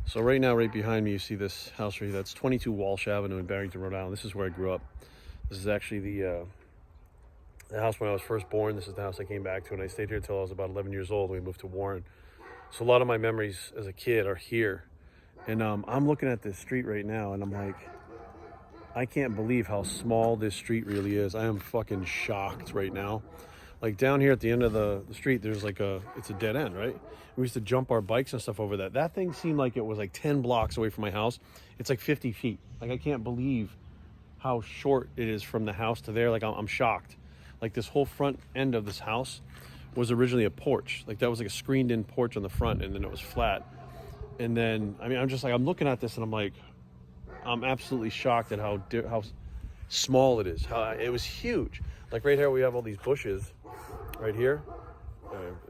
So right now, right behind me, you see this house right here. That's 22 Walsh Avenue in Barrington, Rhode Island. This is where I grew up. This is actually the house when I was first born. This is the house I came back to, and I stayed here until I was about 11 years old. We moved to Warren. So a lot of my memories as a kid are here. And I'm looking at this street right now, and I'm like, I can't believe how small this street really is. I am fucking shocked right now. Like down here at the end of the street, there's like it's a dead end, right? We used to jump our bikes and stuff over that. That thing seemed like it was like 10 blocks away from my house. It's like 50 feet. Like I can't believe how short it is from the house to there. Like I'm shocked. Like this whole front end of this house was originally a porch. Like that was like a screened in porch on the front, and then it was flat. And then, I mean, I'm just like, I'm looking at this and I'm like, I'm absolutely shocked at how small it is. How it was huge. Like right here, we have all these bushes. Right here,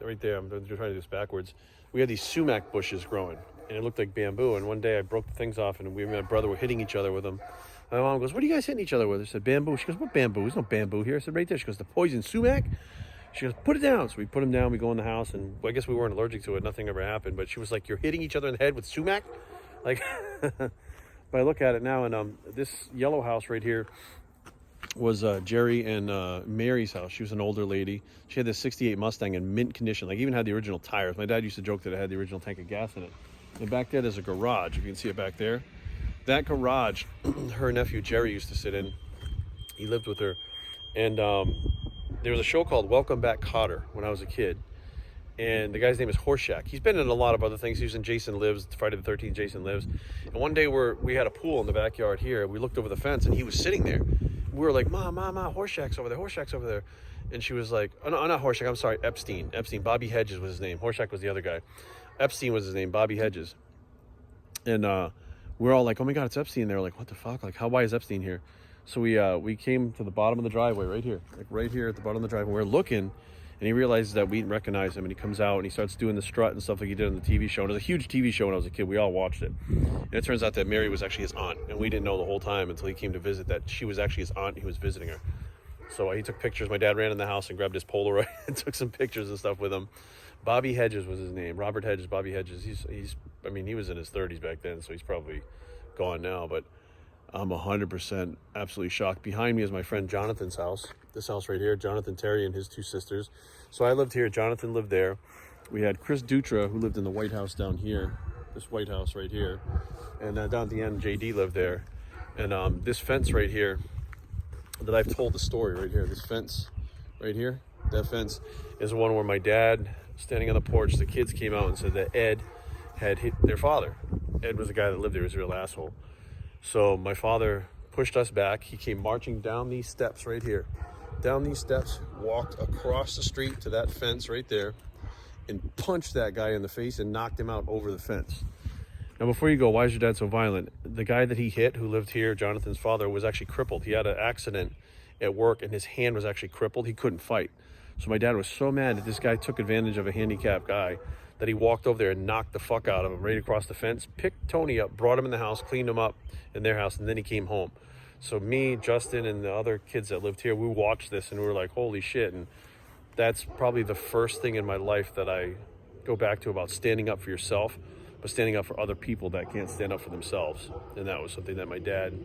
right there. I'm trying to do this backwards. We had these sumac bushes growing, and it looked like bamboo. And one day, I broke the things off, and my brother were hitting each other with them. My mom goes, "What are you guys hitting each other with?" I said, "Bamboo." She goes, "What bamboo? There's no bamboo here." I said, "Right there." She goes, "The poison sumac." She goes, "Put it down." So we put them down. We go in the house, and I guess we weren't allergic to it. Nothing ever happened. But she was like, "You're hitting each other in the head with sumac," like. But I look at it now, and this yellow house right here was Jerry and Mary's house. She was an older lady. She had this 68 Mustang in mint condition, like even had the original tires. My dad used to joke that it had the original tank of gas in it. And back there, there's a garage. If you can see it back there. That garage, her nephew Jerry used to sit in. He lived with her. And there was a show called Welcome Back, Kotter when I was a kid. And the guy's name is Horshack. He's been in a lot of other things. He was in Jason Lives, Friday the 13th, Jason Lives. And one day we had a pool in the backyard here. We looked over the fence, and he was sitting there. We were like, Mom, Horshack's over there, Horshack's over there. And she was like, oh, no, not Horshack, I'm sorry, Epstein. Bobby Hedges was his name. Horshack was the other guy. Epstein was his name, Bobby Hedges. And we're all like, oh my God, it's Epstein. They were like, what the fuck? Like, why is Epstein here? So we came to the bottom of the driveway right here. Like right here at the bottom of the driveway. We're looking, and he realizes that we didn't recognize him, and he comes out and he starts doing the strut and stuff like he did on the TV show. And it was a huge TV show when I was a kid. We all watched it. And it turns out that Mary was actually his aunt, and we didn't know the whole time until he came to visit that she was actually his aunt and he was visiting her. So he took pictures. My dad ran in the house and grabbed his Polaroid and took some pictures and stuff with him. Bobby Hedges was his name. Robert Hedges, Bobby Hedges. I mean, he was in his 30s back then, so he's probably gone now, but I'm 100% absolutely shocked. Behind me is my friend Jonathan's house. This house right here, Jonathan Terry and his two sisters. So I lived here. Jonathan lived there. We had Chris Dutra, who lived in the White House down here. This White House right here. And down at the end, JD lived there. And this fence right here that I've told the story right here, this fence right here, that fence is one where my dad, standing on the porch, the kids came out and said that Ed had hit their father. Ed was the guy that lived there. He was a real asshole. So my father pushed us back. He came marching down these steps right here. Down these steps, walked across the street to that fence right there, and punched that guy in the face and knocked him out over the fence. Now, before you go, why is your dad so violent? The guy that he hit, who lived here, Jonathan's father, was actually crippled. He had an accident at work, and his hand was actually crippled. He couldn't fight. So my dad was so mad that this guy took advantage of a handicapped guy that he walked over there and knocked the fuck out of him right across the fence, picked Tony up, brought him in the house, cleaned him up in their house, and then he came home. So me, Justin, and the other kids that lived here, we watched this, and we were like, holy shit. And that's probably the first thing in my life that I go back to about standing up for yourself, but standing up for other people that can't stand up for themselves. And that was something that my dad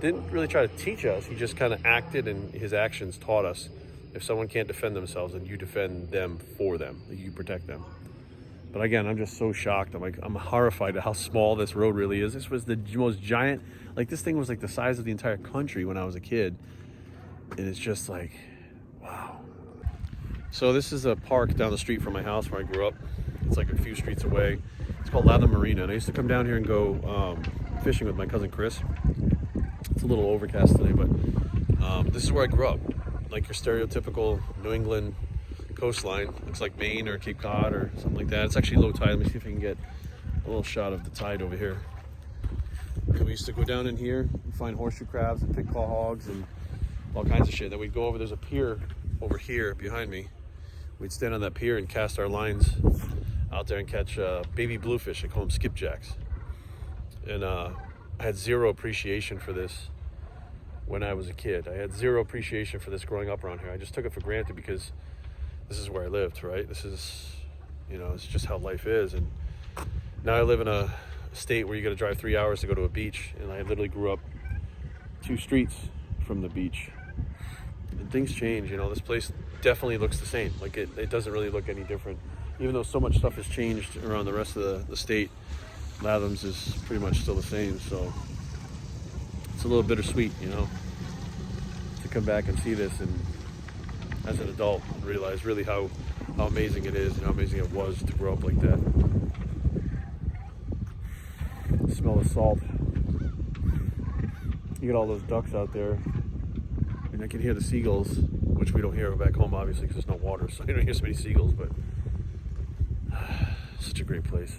didn't really try to teach us. He just kind of acted, and his actions taught us. If someone can't defend themselves, then you defend them for them. You protect them. But again, I'm just so shocked. I'm horrified at how small this road really is. This was the most giant, like this thing was like the size of the entire country when I was a kid. And it's just like, wow. So this is a park down the street from my house where I grew up. It's like a few streets away. It's called Lather Marina. And I used to come down here and go fishing with my cousin Chris. It's a little overcast today, but this is where I grew up. Like your stereotypical New England coastline. Looks like Maine or Cape Cod or something like that. It's actually low tide. Let me see if I can get a little shot of the tide over here. And we used to go down in here and find horseshoe crabs and pig claw hogs and all kinds of shit. Then we'd go over, there's a pier over here behind me. We'd stand on that pier and cast our lines out there and catch baby bluefish. I call them skipjacks. And I had zero appreciation for this when I was a kid. I had zero appreciation for this growing up around here. I just took it for granted because this is where I lived, right? This is, it's just how life is. And Now I live in a state where you got to drive 3 hours to go to a beach, and I literally grew up 2 streets from the beach. And things change, you know. This place definitely looks the same. Like it doesn't really look any different, even though so much stuff has changed around the rest of the state. Latham's is pretty much still the same, so it's a little bittersweet, you know, to come back and see this and as an adult realize really how amazing it is and how amazing it was to grow up like that. Smell the salt. You get all those ducks out there, and I can hear the seagulls, which we don't hear back home obviously because there's no water, so you don't hear so many seagulls, but such a great place.